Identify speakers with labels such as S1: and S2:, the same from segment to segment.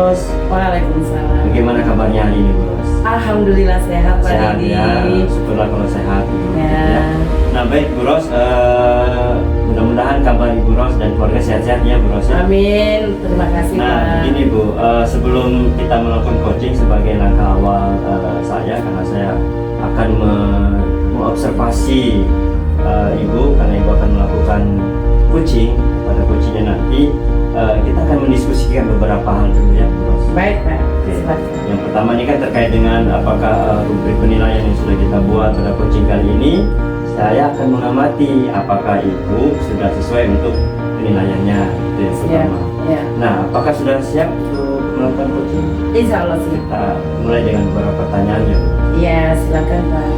S1: Ros.
S2: Waalaikumsalam.
S1: Bagaimana kabarnya hari ini Bu Ros?
S2: Alhamdulillah sehat Pak
S1: Sehat
S2: Didi.
S1: ya, syukurlah kalau sehat.
S2: Ya.
S1: Nah baik Bu Ros, mudah-mudahan kabar Ibu Ros dan keluarga sehat-sehat ya Bu Ros.
S2: Amin. Terima kasih
S1: Nah
S2: Pak.
S1: begini Bu, sebelum kita melakukan coaching sebagai langkah awal saya, karena saya akan mengobservasi Ibu, karena Ibu akan melakukan coaching. Pada coachingnya nanti kita akan mendiskusikan beberapa hal dulu ya Bu Ros.
S2: Baik Pak.
S1: Oke.
S2: Silakan.
S1: Yang pertama ini kan terkait dengan apakah rubrik penilaian yang sudah kita buat pada coaching kali ini. Saya akan mengamati apakah Ibu sudah sesuai untuk penilaiannya, itu yang
S2: Siap.
S1: pertama.
S2: Ya.
S1: Nah, apakah sudah siap untuk melakukan coaching?
S2: Insya Allah siap.
S1: Kita mulai dengan beberapa pertanyaannya.
S2: Ya, silakan Pak.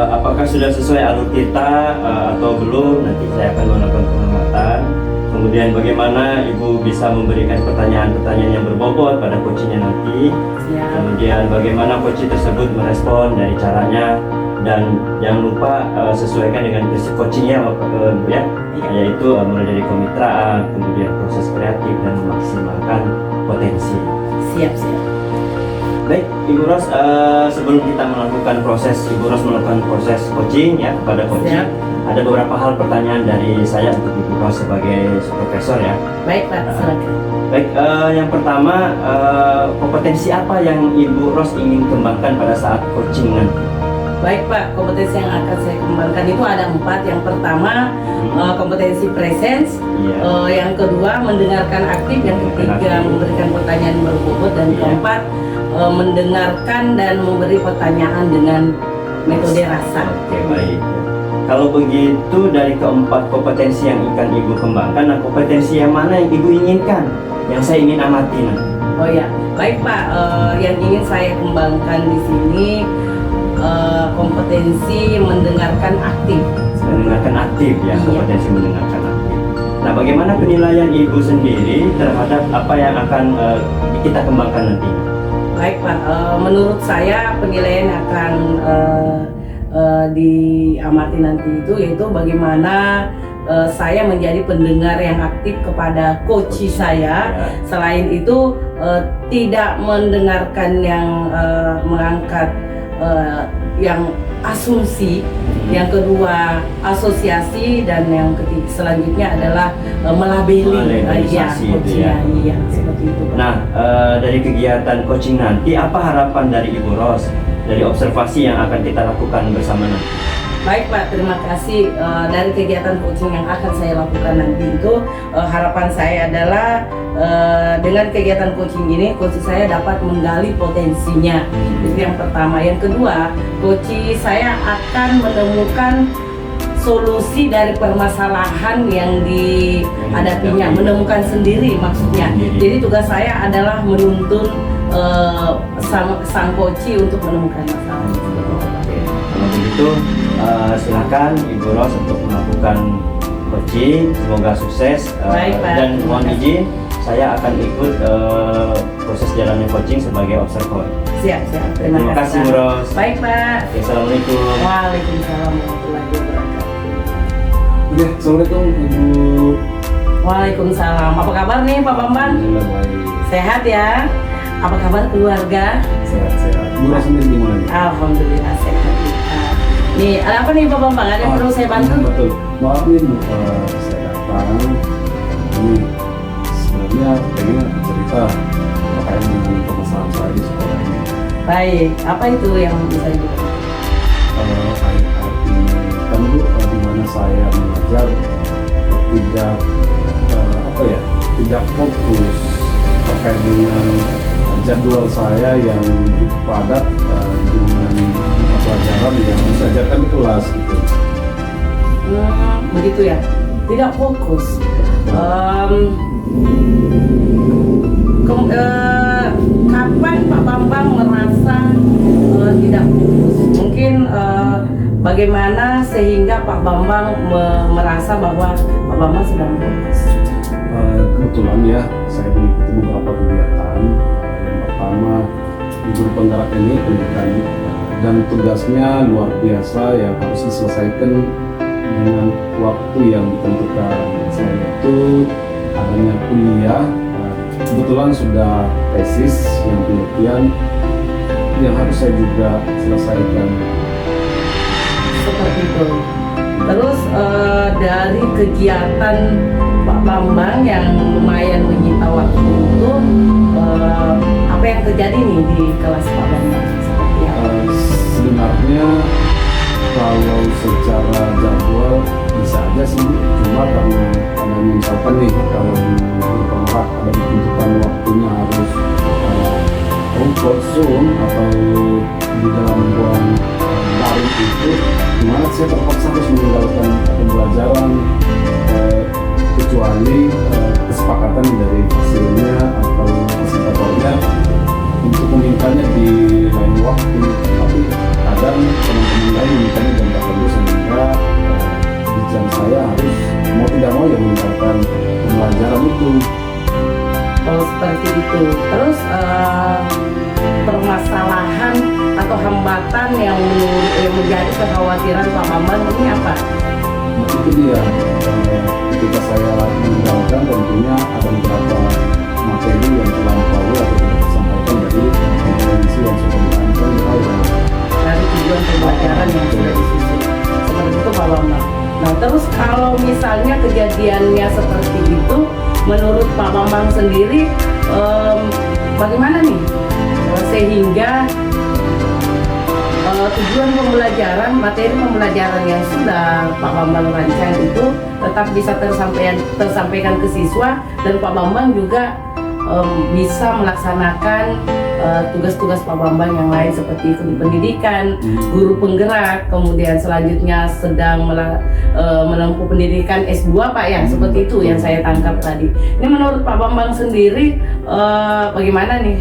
S1: Apakah sudah sesuai alur kita atau belum? Nanti saya akan melakukan pengamatan. Kemudian bagaimana Ibu bisa memberikan pertanyaan-pertanyaan yang berbobot pada coachingnya nanti.
S2: Siap.
S1: Kemudian bagaimana coach tersebut merespon dari caranya, dan jangan lupa sesuaikan dengan prinsip coachingnya Bu ya, yaitu mulai dari kemitraan, kemudian proses kreatif dan memaksimalkan potensi.
S2: Siap, siap.
S1: Baik Ibu Ros, sebelum kita melakukan proses coaching ya kepada coaching,
S2: Siap.
S1: ada beberapa hal pertanyaan dari saya untuk Ibu Ros sebagai profesor ya.
S2: Baik Pak, silakan.
S1: Baik, yang pertama, kompetensi apa yang Ibu Ros ingin kembangkan pada saat coaching nanti?
S2: Baik Pak, kompetensi yang akan saya kembangkan itu ada 4. Yang pertama kompetensi presence,
S1: Iya.
S2: yang kedua mendengarkan aktif, yang ketiga memberikan pertanyaan berbobot, dan
S1: Iya.
S2: keempat mendengarkan dan memberi pertanyaan dengan metode rasa.
S1: Oke, baik. Kalau begitu dari keempat kompetensi yang akan Ibu kembangkan, nah kompetensi yang mana yang Ibu inginkan, yang saya ingin amati nanti?
S2: Oh ya, baik Pak, yang ingin saya kembangkan di sini kompetensi mendengarkan aktif.
S1: Mendengarkan aktif ya,
S2: Iya.
S1: kompetensi mendengarkan aktif. Nah, bagaimana penilaian Ibu sendiri terhadap apa yang akan kita kembangkan nanti?
S2: Baik Pak, menurut saya penilaian akan diamati nanti itu yaitu bagaimana saya menjadi pendengar yang aktif kepada coach saya.
S1: Ya.
S2: Selain itu tidak mendengarkan yang mengangkat yang asumsi, yang kedua asosiasi, dan yang ketiga selanjutnya adalah melabeli
S1: Labellisasi itu ya.
S2: Iya, seperti itu Pak.
S1: Nah, dari kegiatan coaching nanti, apa harapan dari Ibu Ros dari observasi yang akan kita lakukan bersama nanti?
S2: Baik Pak, terima kasih. Dari kegiatan coaching yang akan saya lakukan nanti itu harapan saya adalah dengan kegiatan coaching ini coach saya dapat menggali potensinya. Itu yang pertama. Yang kedua, coach saya akan menemukan solusi dari permasalahan yang dihadapinya, menemukan sendiri maksudnya. Jadi tugas saya adalah menuntun sang coach untuk menemukan masalah.
S1: Kalau begitu, silakan Ibu Ros untuk melakukan coaching. Semoga sukses.
S2: Baik, Pak.
S1: Dan mohon izin, saya akan ikut proses jalannya coaching sebagai observer.
S2: Siap, siap.
S1: Terima kasih, Bu Ros.
S2: Baik Pak.
S1: Oke, Assalamualaikum.
S2: Waalaikumsalam warahmatullahi wabarakatuh.
S3: Oke, Assalamualaikum Ibu.
S2: Waalaikumsalam. Apa kabar nih Pak Bambang?
S3: Alhamdulillah baik.
S2: Sehat ya? Apa kabar keluarga?
S3: Sehat-sehat. Ibu Ros sendiri gimana nih?
S2: Alhamdulillah sehat. Nih, ada apa nih Pak Bambang? Ada yang perlu saya bantu?
S3: Betul. Maaf nih Bu, saya datang. Ini sebenarnya pengen cerita terkait dengan permasalahan saya di sekolah ini.
S2: Baik, apa itu yang bisa ibu?
S3: Arti kan Bu, di mana saya mengajar tidak fokus terkait dengan jadwal saya yang padat dengan pelajaran yang saya ajarkan di kelas gitu.
S2: Begitu ya? Tidak fokus. Kapan Pak Bambang merasa tidak fokus? Mungkin bagaimana sehingga Pak Bambang merasa bahwa Pak Bambang sedang fokus?
S3: Kebetulan ya, saya mengikuti beberapa kegiatan. Yang pertama, di guru penggerak ini pendidikan dan tugasnya luar biasa yang harus diselesaikan dengan waktu yang ditentukan. Selain itu, adanya kuliah, kebetulan sudah tesis yang penelitian yang harus saya juga selesaikan.
S2: Seperti itu. Terus dari kegiatan Pak Bambang yang lumayan menyita waktu itu, apa yang terjadi nih di kelas Pak Bambang? Seperti apa?
S3: Sebenarnya kalau secara jadwal bisa aja sih, cuma karena misalkan nih kalau di penggerak ada ditentukan waktunya harus comfort zone atau di dalam ruang daring itu, dimana saya terpaksa harus meninggalkan pembelajaran kecuali kesepakatan dari hasilnya atau fasilitatornya untuk memintanya di lain waktu. Tapi kadang teman-teman lain memintanya jam tertentu sehingga di jam saya harus mau tidak mau ya meninggalkan pembelajaran itu.
S2: Oh, seperti itu. Terus permasalahan atau hambatan yang menjadi kekhawatiran Pak Bambang ini apa?
S3: Nah, itu dia, ketika saya meninggalkan tentunya ada beberapa materi yang terlampaui atau tidak disampaikan dari kompetensi yang sudah dirancang di awal.
S2: Dari tujuan pembelajaran yang sudah disusun. Seperti itu Pak Bambang. Nah, terus kalau misalnya kejadiannya seperti itu, menurut Pak Bambang sendiri bagaimana nih sehingga tujuan pembelajaran, materi pembelajaran yang sudah Pak Bambang rancang itu tetap bisa tersampaikan ke siswa, dan Pak Bambang juga bisa melaksanakan tugas-tugas Pak Bambang yang lain seperti pendidikan, guru penggerak, kemudian selanjutnya sedang menempuh pendidikan S2 Pak ya, seperti itu yang saya tangkap tadi. Ini menurut Pak Bambang sendiri bagaimana nih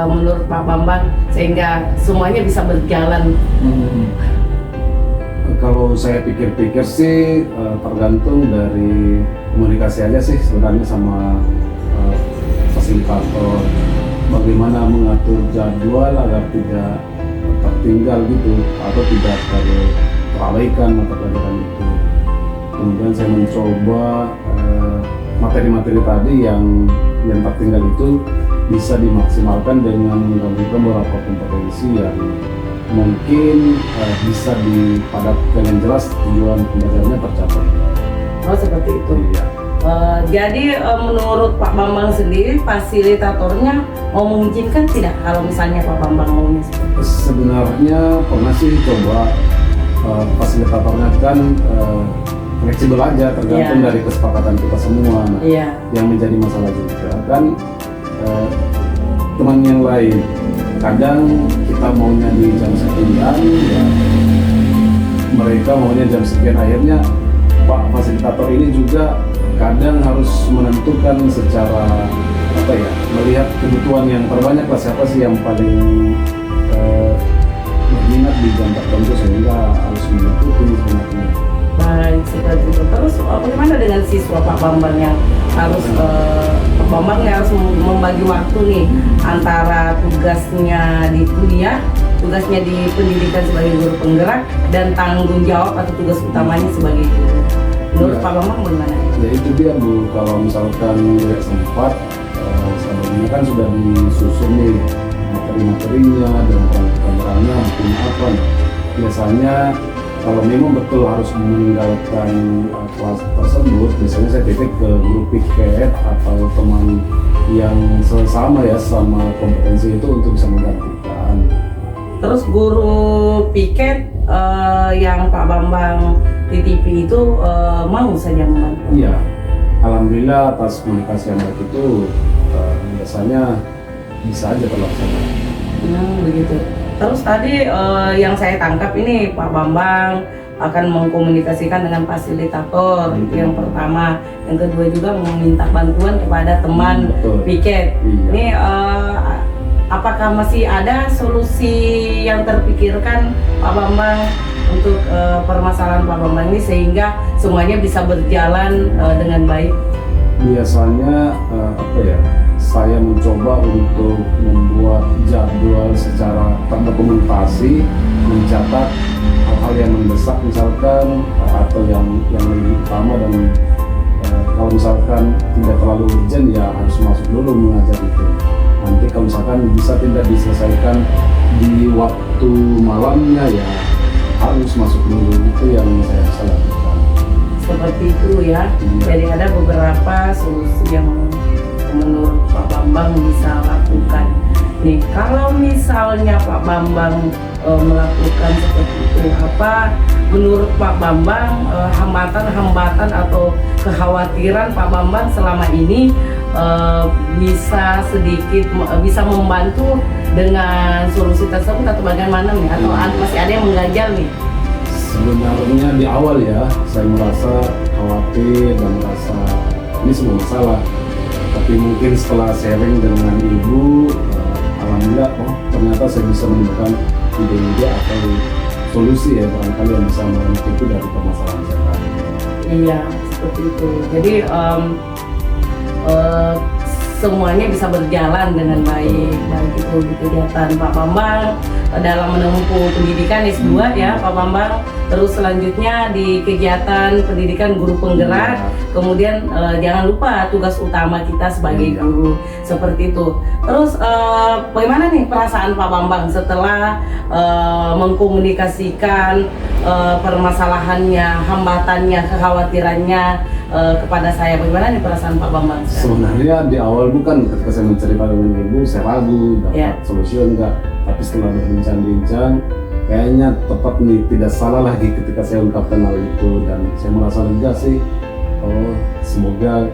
S2: menurut Pak Bambang sehingga semuanya bisa berjalan?
S3: Kalau saya pikir-pikir sih tergantung dari komunikasi aja sih sebenarnya sama fasilitator, bagaimana mengatur jadwal agar tidak tertinggal gitu atau tidak terabaikan mata pelajaran itu. Kemudian saya mencoba materi-materi tadi yang tertinggal itu bisa dimaksimalkan dengan menggabungkan beberapa kompetensi yang mungkin bisa dipadatkan yang jelas tujuan pembelajarannya tercapai.
S2: Oh, seperti itu.
S3: Iya.
S2: Jadi menurut Pak Bambang sendiri fasilitatornya mau mengizinkan tidak kalau misalnya Pak Bambang maunya seperti itu?
S3: Sebenarnya pernah sih coba, fasilitatornya kan fleksibel aja tergantung dari kesepakatan kita semua. Nah, yang menjadi masalah juga kan teman yang lain, kadang kita maunya di jam sekian ya mereka maunya jam sekian, akhirnya Pak fasilitator ini juga kadang harus menentukan secara apa ya, melihat kebutuhan yang terbanyak lah, siapa sih yang paling berminat di jam tertentu sehingga harus mengikuti sebenarnya.
S2: Baik, seperti itu. Terus bagaimana dengan siswa Pak Bambang yang harus Pak Bambang yang harus membagi waktu nih antara tugasnya di kuliah, tugasnya di pendidikan sebagai guru penggerak, dan tanggung jawab atau tugas utamanya sebagai guru. Menurut Pak Bambang bagaimana?
S3: Ya itu dia Bu, kalau misalkan nggak sempat, sebelumnya kan sudah disusun nih materi-materinya dan peran-perannya mungkin apa. Biasanya kalau memang betul harus meninggalkan kelas tersebut, biasanya saya titip ke guru piket atau teman yang sesama ya sama kompetensi itu untuk bisa menggantikan.
S2: Terus guru piket yang Pak Bambang titipi itu mau saja membantu?
S3: Iya, alhamdulillah atas komunikasi yang baik itu biasanya bisa aja terlaksana.
S2: Begitu. Terus tadi yang saya tangkap ini Pak Bambang akan mengkomunikasikan dengan fasilitator, itu yang pertama. Yang kedua juga meminta bantuan kepada teman piket.
S3: Iya.
S2: Ini apakah masih ada solusi yang terpikirkan Pak Bambang untuk permasalahan Pak Bambang ini sehingga semuanya bisa berjalan dengan baik?
S3: Biasanya apa ya, saya mencoba untuk membuat jadwal secara terdokumentasi, mencatat hal-hal yang mendesak misalkan atau yang lebih utama, dan kalau misalkan tidak terlalu urgent ya harus masuk dulu tidak diselesaikan di waktu malamnya ya harus masuk dulu, itu yang saya bisa lakukan.
S2: Seperti itu ya.
S3: Iya.
S2: Jadi ada beberapa solusi yang menurut Pak Bambang bisa lakukan. Nih, kalau misalnya Pak Bambang melakukan seperti itu, apa menurut Pak Bambang hambatan-hambatan atau kekhawatiran Pak Bambang selama ini bisa sedikit bisa membantu dengan solusi tersebut atau bagaimana nih? Atau masih ada yang mengganjal nih?
S3: Sebenarnya di awal ya saya merasa khawatir dan merasa ini semua masalah, tapi mungkin setelah sharing dengan ibu, alhamdulillah ternyata saya bisa menemukan ide-ide atau solusi ya barangkali yang bisa menutupi dari permasalahan saya tadi.
S2: Iya, seperti itu. Jadi semuanya bisa berjalan dengan baik, baik itu di kegiatan Pak Bambang dalam menempuh pendidikan S2 ya Pak Bambang, terus selanjutnya di kegiatan pendidikan guru penggerak, kemudian jangan lupa tugas utama kita sebagai guru, seperti itu. Terus bagaimana nih perasaan Pak Bambang setelah mengkomunikasikan permasalahannya, hambatannya, kekhawatirannya kepada saya? Bagaimana nih perasaan Pak Bambang?
S3: Sebenarnya di awal bukan ketika saya menceritakan dengan ibu saya ragu dapat solusi enggak, tapi setelah berbincang-bincang kayaknya tepat nih, tidak salah lagi ketika saya ungkapkan hal itu, dan saya merasa lega sih. Oh, semoga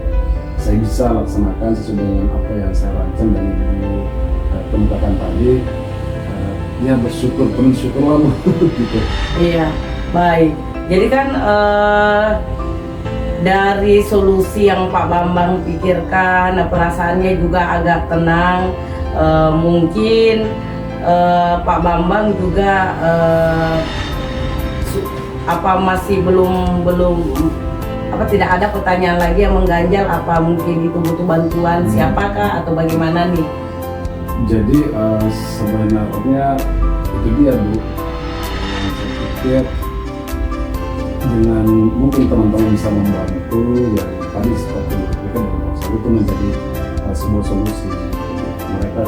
S3: saya bisa laksanakan sesuai dengan apa yang saya rancang dan ibu kemukakan tadi. Ya bersyukur, penuh syukur lah gitu.
S2: Iya, baik. Jadi kan dari solusi yang Pak Bambang pikirkan, perasaannya juga agak tenang. Mungkin Pak Bambang juga apa masih belum apa tidak ada pertanyaan lagi yang mengganjal, apa mungkin itu butuh bantuan siapakah atau bagaimana nih?
S3: Jadi sebenarnya itu dia Bu, yang saya pikir dengan mungkin teman-teman bisa membantu yang tadi seperti itu itu menjadi sebuah solusi. Mereka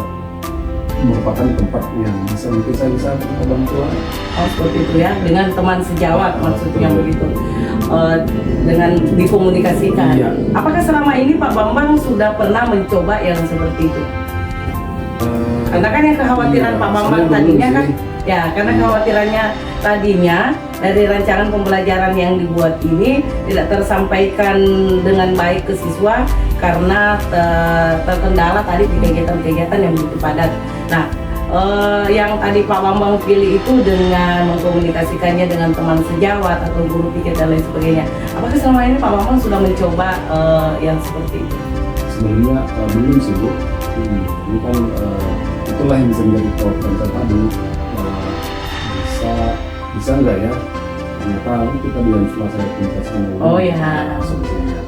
S3: merupakan tempat yang bisa mungkin saya bisa kita bantuan.
S2: Oh seperti itu ya, dengan teman sejawat maksudnya begitu, dengan dikomunikasikan.
S3: Iya.
S2: Apakah selama ini Pak Bambang sudah pernah mencoba yang seperti itu? Karena kan yang kekhawatiran Pak Bambang tadinya kan, ya karena kekhawatirannya tadinya dari rancangan pembelajaran yang dibuat ini tidak tersampaikan dengan baik ke siswa karena terkendala tadi di kegiatan-kegiatan yang begitu padat. Nah, yang tadi Pak Bambang pilih itu dengan mengkomunikasikannya dengan teman sejawat atau guru piket dan lain sebagainya. Apakah selama ini Pak Bambang sudah mencoba yang seperti itu?
S3: Sebenarnya belum sih Bu. Ini kan itulah yang bisa menjadi program saya tadi. Bisa nggak ya? Ternyata kita bilang setelah saya komunikasikan.
S2: Oh ya.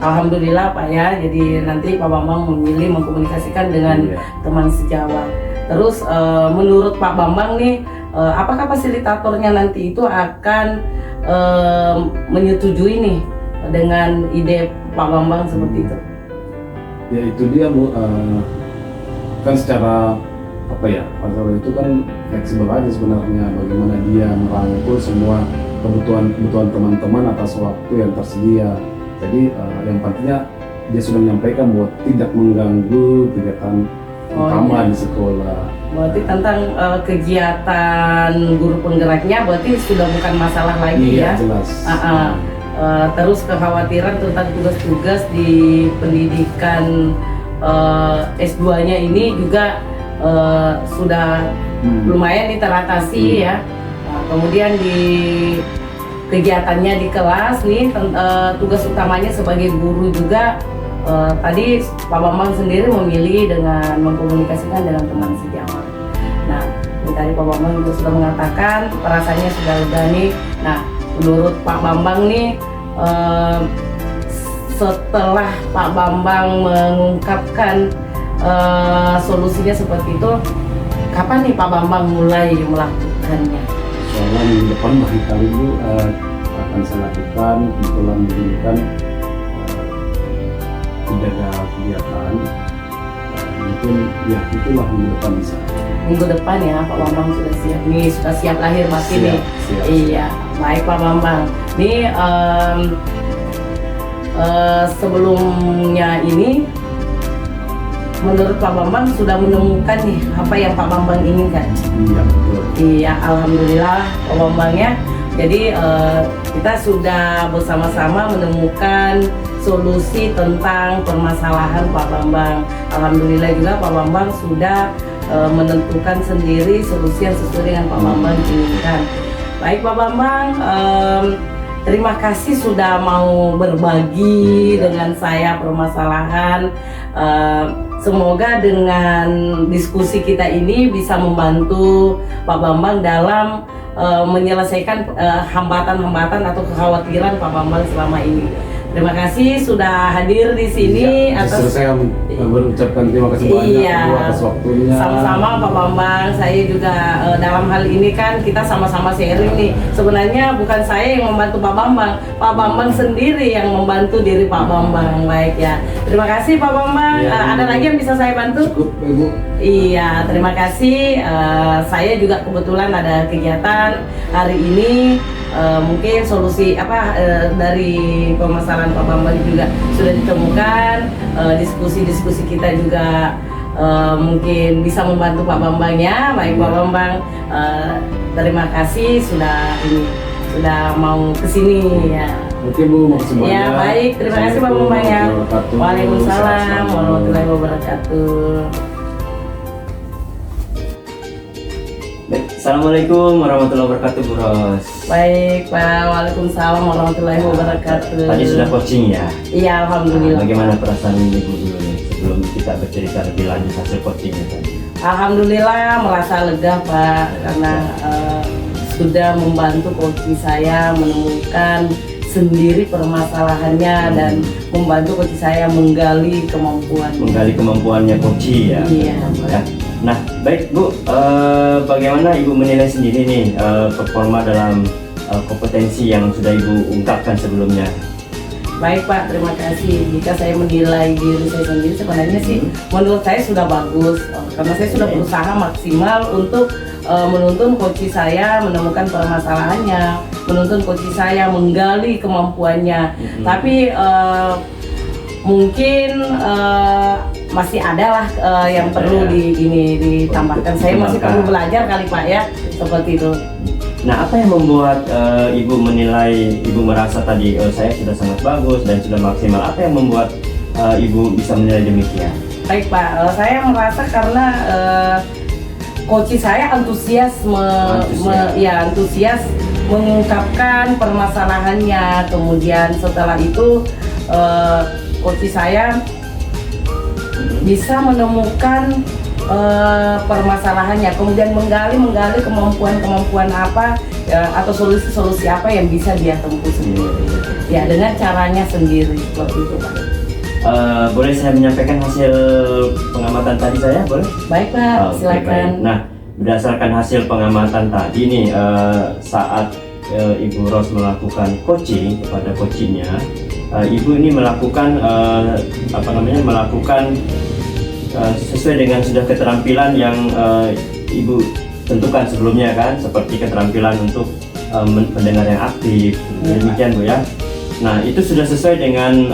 S2: Alhamdulillah Pak ya. Jadi nanti Pak Bambang memilih mengkomunikasikan dengan teman sejawat. Terus menurut Pak Bambang nih, apakah fasilitatornya nanti itu akan menyetujui nih dengan ide Pak Bambang seperti itu?
S3: Ya itu dia Bu, kan secara apa ya, pasal itu kan fleksibel aja sebenarnya, bagaimana dia merangkul semua kebutuhan teman-teman atas waktu yang tersedia. Jadi yang pentingnya dia sudah menyampaikan bahwa tidak mengganggu kegiatan utama di sekolah.
S2: Berarti tentang kegiatan guru penggeraknya berarti sudah bukan masalah lagi ya?
S3: Jelas.
S2: Terus kekhawatiran tentang tugas-tugas di pendidikan S2-nya ini juga sudah lumayan teratasi ya. Kemudian di kegiatannya di kelas nih tugas utamanya sebagai guru juga tadi Pak Bambang sendiri memilih dengan mengkomunikasikan dengan teman sejawat. Nah, tadi Pak Bambang juga sudah mengatakan perasaannya sudah lega nih. Nah, menurut Pak Bambang nih setelah Pak Bambang mengungkapkan solusinya seperti itu, kapan nih Pak Bambang mulai melakukannya?
S3: Soalnya minggu depan barangkali Bu akan saya lakukan, kebetulan begini kan tidak ada kegiatan, mungkin ya itulah minggu depan bisa.
S2: minggu depan ya Pak Bambang sudah siap. Nih sudah siap lahir batin nih.
S1: Siap.
S2: Iya, baik Pak Bambang. Nih sebelumnya ini menurut Pak Bambang sudah menemukan nih apa yang Pak Bambang inginkan.
S3: Iya, betul.
S2: Iya, alhamdulillah Pak Bambang ya. Jadi kita sudah bersama-sama menemukan solusi tentang permasalahan Pak Bambang. Alhamdulillah juga Pak Bambang sudah menentukan sendiri solusi yang sesuai dengan Pak Bambang inginkan. Baik Pak Bambang, terima kasih sudah mau berbagi dengan saya permasalahan. Semoga dengan diskusi kita ini bisa membantu Pak Bambang dalam menyelesaikan hambatan-hambatan atau kekhawatiran Pak Bambang selama ini. Terima kasih sudah hadir di sini.
S3: Justru saya berucapkan terima kasih banyak Ibu atas waktunya.
S2: Sama-sama Pak Bambang. Saya juga dalam hal ini kan kita sama-sama sharing nih. Sebenarnya bukan saya yang membantu Pak Bambang sendiri yang membantu diri Pak Bambang. Baik ya. Terima kasih Pak Bambang. Ada lagi yang bisa saya bantu?
S3: Cukup Ibu.
S2: Iya, terima kasih. Saya juga kebetulan ada kegiatan hari ini. Mungkin solusi dari permasalahan Pak Bambang juga sudah ditemukan. Diskusi-diskusi kita juga mungkin bisa membantu Pak Bambang ya. Baik Pak Bambang, terima kasih sudah mau kesini ya.
S3: Oke Bu, makasih banyak.
S2: Ya baik, terima kasih Pak Bambang ya. Waalaikumsalam warahmatullahi wabarakatuh.
S1: Assalamualaikum warahmatullahi wabarakatuh, Bu Ros.
S2: Baik Pak, waalaikumsalam warahmatullahi wabarakatuh.
S1: Tadi sudah coaching ya?
S2: Iya, alhamdulillah.
S1: Bagaimana perasaan Ibu dulu nih sebelum kita bercerita lebih lanjut hasil coachingnya tadi?
S2: Alhamdulillah merasa lega Pak, karena sudah membantu coaching saya menemukan sendiri permasalahannya dan membantu coaching saya menggali kemampuannya coaching ya. Iya.
S1: Ya. Nah, baik Bu, bagaimana Ibu menilai sendiri nih performa dalam kompetensi yang sudah Ibu ungkapkan sebelumnya?
S2: Baik Pak, terima kasih. Jika saya menilai diri saya sendiri sebenarnya sih menurut saya sudah bagus, karena saya sudah berusaha maksimal untuk menuntun coach saya menemukan permasalahannya, menuntun coach saya menggali kemampuannya. Tapi mungkin masih ada lah yang perlu ditambahkan. Saya masih perlu belajar kali Pak ya, seperti itu.
S1: Nah, apa yang membuat Ibu menilai, Ibu merasa tadi saya sudah sangat bagus dan sudah maksimal? Apa yang membuat Ibu bisa menilai demikian?
S2: Baik Pak, saya merasa karena coach saya antusias mengungkapkan permasalahannya. Kemudian setelah itu coach saya bisa menemukan permasalahannya, kemudian menggali kemampuan apa atau solusi apa yang bisa dia tempuh sendiri ya dengan caranya sendiri seperti itu Pak.
S1: Boleh saya menyampaikan hasil pengamatan tadi saya, boleh?
S2: Baik Pak, silakan.
S1: Baik. Nah, berdasarkan hasil pengamatan tadi nih, saat Ibu Ros melakukan coaching kepada coachingnya, Ibu ini melakukan sesuai dengan sudah keterampilan yang Ibu tentukan sebelumnya kan, seperti keterampilan untuk mendengar yang aktif, demikian Bu ya. Nah, itu sudah sesuai dengan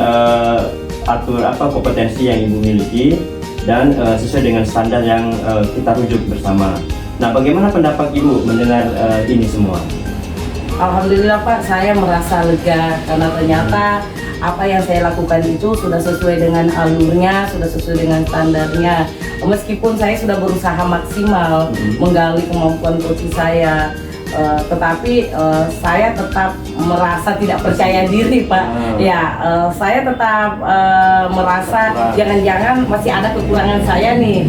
S1: kompetensi yang Ibu miliki dan sesuai dengan standar yang kita rujuk bersama. Nah, bagaimana pendapat Ibu mendengar ini semua?
S2: Alhamdulillah Pak, saya merasa lega karena ternyata apa yang saya lakukan itu sudah sesuai dengan alurnya, sudah sesuai dengan standarnya. Meskipun saya sudah berusaha maksimal menggali kemampuan coach saya, tetapi saya tetap merasa tidak percaya diri Pak. Saya tetap merasa jangan-jangan masih ada kekurangan saya nih.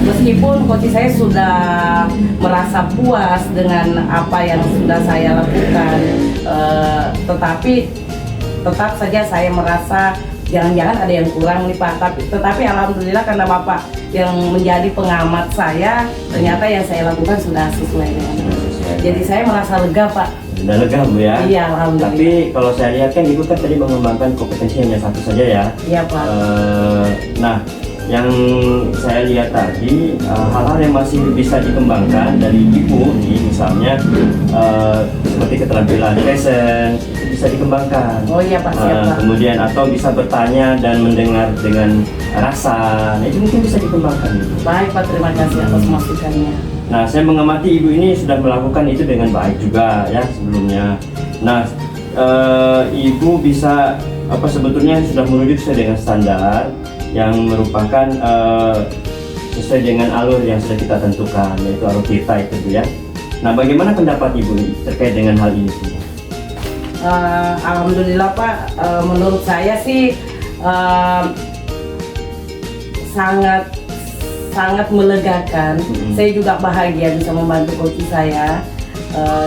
S2: Meskipun coach saya sudah merasa puas dengan apa yang sudah saya lakukan, tetapi tetap saja saya merasa jangan-jangan ada yang kurang nih Pak. Tetapi alhamdulillah karena Bapak yang menjadi pengamat saya, ternyata yang saya lakukan sudah sesuai dengan itu. Jadi saya merasa lega Pak.
S1: Sudah lega Bu ya?
S2: Iya, alhamdulillah.
S1: Tapi kalau saya lihat kan Ibu kan tadi mengembangkan kompetensi hanya satu saja ya?
S2: Iya Pak.
S1: Nah, yang saya lihat tadi hal-hal yang masih bisa dikembangkan dari ibu nih, misalnya seperti keterampilan present itu bisa dikembangkan.
S2: Oh iya Pak, siap Pak.
S1: Kemudian atau bisa bertanya dan mendengar dengan rasa, nah itu mungkin bisa dikembangkan.
S2: Baik Pak, terima kasih atas masukannya.
S1: Nah, saya mengamati ibu ini sudah melakukan itu dengan baik juga ya sebelumnya. Nah, ibu bisa sebetulnya sudah merujuk sesuai dengan standar yang merupakan sesuai dengan alur yang sudah kita tentukan, yaitu alur kita itu Bu ya. Nah, bagaimana pendapat ibu terkait dengan hal ini semua?
S2: Alhamdulillah Pak, menurut saya sih sangat melegakan. Saya juga bahagia bisa membantu coach saya,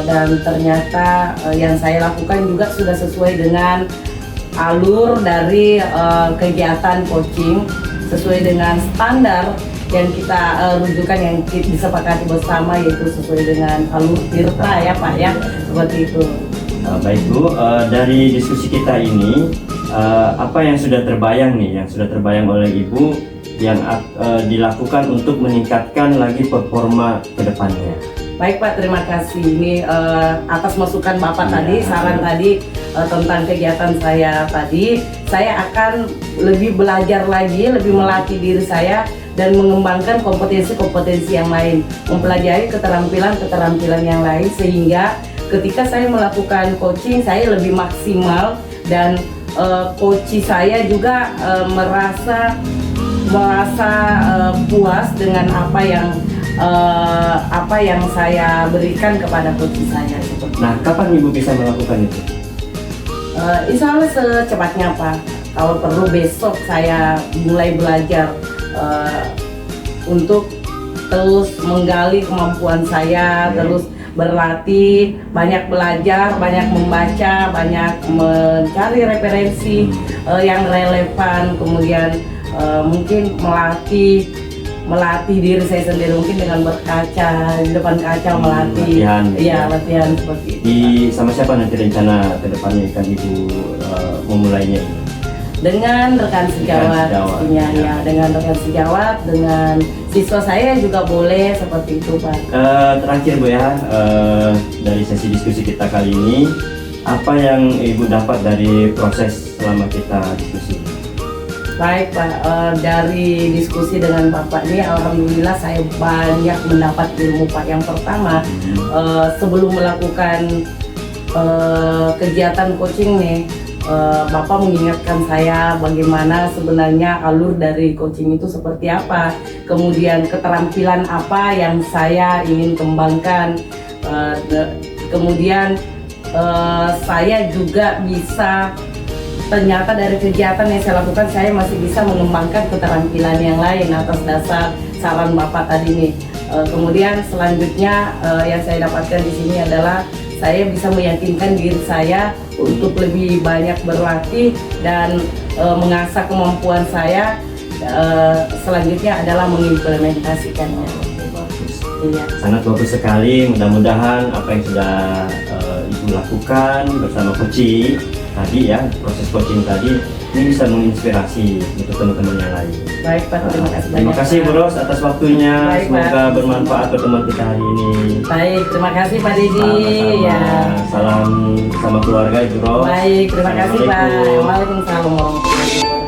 S2: dan ternyata yang saya lakukan juga sudah sesuai dengan alur dari kegiatan coaching, sesuai dengan standar yang kita rujukan, yang disepakati bersama, yaitu sesuai dengan alur Tirta ya Pak ya, seperti itu.
S1: Baik Bu, dari diskusi kita ini apa yang sudah terbayang nih, yang sudah terbayang oleh ibu yang dilakukan untuk meningkatkan lagi performa ke depannya?
S2: Baik Pak, terima kasih. Ini atas masukan Bapak tadi, saran tadi tentang kegiatan saya tadi. Saya akan lebih belajar lagi, lebih melatih diri saya dan mengembangkan kompetensi-kompetensi yang lain, mempelajari keterampilan-keterampilan yang lain, sehingga ketika saya melakukan coaching saya lebih maksimal, dan coach saya juga merasa puas dengan apa yang saya berikan kepada coach saya.
S1: Nah, kapan ibu bisa melakukan itu?
S2: Insya Allah secepatnya Pak. Kalau perlu besok saya mulai belajar untuk terus menggali kemampuan saya, terus berlatih, banyak belajar, banyak membaca, banyak mencari referensi yang relevan, kemudian mungkin melatih diri saya sendiri, mungkin dengan berkaca di depan kaca, melatih. Latihan seperti itu.
S1: Sama siapa nanti rencana ke depannya kan ibu memulainya?
S2: Dengan rekan sejawat pastinya ya, dengan rekan sejawat, dengan siswa saya juga boleh, seperti itu Pak.
S1: Terakhir Bu ya, dari sesi diskusi kita kali ini, apa yang ibu dapat dari proses selama kita diskusi?
S2: Baik Pak, dari diskusi dengan Bapak ini alhamdulillah saya banyak mendapat ilmu Pak. Yang pertama, sebelum melakukan kegiatan coaching nih, Bapak mengingatkan saya bagaimana sebenarnya alur dari coaching itu seperti apa, kemudian keterampilan apa yang saya ingin kembangkan, kemudian saya juga bisa, ternyata dari kegiatan yang saya lakukan saya masih bisa mengembangkan keterampilan yang lain atas dasar saran Bapak tadi nih. Kemudian selanjutnya yang saya dapatkan di sini adalah saya bisa meyakinkan diri saya untuk lebih banyak berlatih dan mengasah kemampuan saya. Selanjutnya adalah mengimplementasikannya. Iya.
S1: Sangat bagus sekali. Mudah-mudahan apa yang sudah ibu lakukan bersama coaching tadi ya, proses coaching tadi ini bisa menginspirasi untuk teman-teman yang lain.
S2: Baik Pak, terima kasih.
S1: Terima kasih Bu Ros atas waktunya.
S2: Baik,
S1: semoga
S2: Pak.
S1: bermanfaat pertemuan kita hari ini.
S2: Baik, terima kasih Pak Didi.
S1: Sama-sama.
S2: Ya.
S1: Salam sama keluarga Ibu Ros.
S2: Baik, terima kasih Pak.
S1: Assalamualaikum.
S2: Waalaikumsalam warahmatullahi wabarakatuh.